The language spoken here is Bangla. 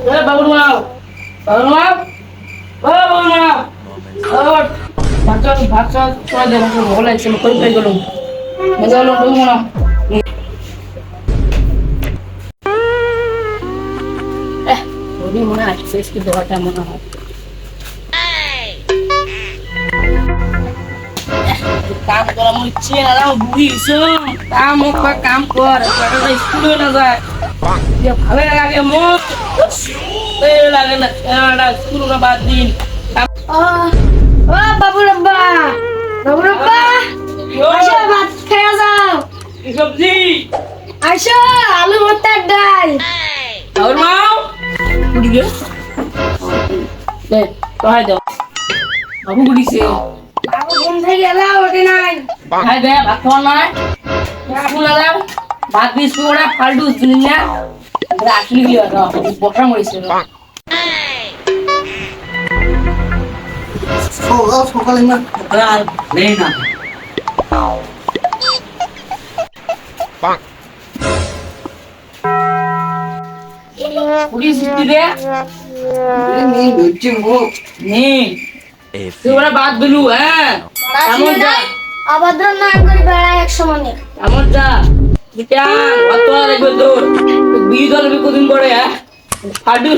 বাবুর মা, বাবুর মা, ও বাবুর মা, ও ভাত ছড়া দেবো, ভালো লাগছে, কই পাই গেল, মজা হলো বাবুর মা। ওরই মনে হয় শেষ কি দেওয়াটা মনে হয়। কাম করা মনে হচ্ছে না, বুড়িস কাম হোক বা কাম কর, স্কুলে না যায় ভালো লাগে মন লাগে না, স্কুল না বাদ দিন। ও বাবুর আব্বা, বাবুর আব্বা, আসো ভাত খেয়ে যাও। কি সবজি? আসো আলু ভর্তার ডাল। আর মাও বুড়ি গে দে কয় দাও বাবু বুড়িছে বাবু ঘুম থেকে এলা ওঠে নাই। খাই দে ভাত খাওয়া নাই স্কুল না যাও ভাত বিস্কুট ওরা ফালতু শুনি না আসলি কি হয় বসা মরিছে সকালে না নেই না বুড়ি সিদ্ধি দে নেই হচ্ছে গো নেই তুই ওরা বাদ দিলু হ্যাঁ এমন যা অভদ্র না করে বেড়ায় এক সমানে। এমন যা বিটা অত লাগবে তোর বিয়ে দল কদিন পরে হ্যাঁ ফালতু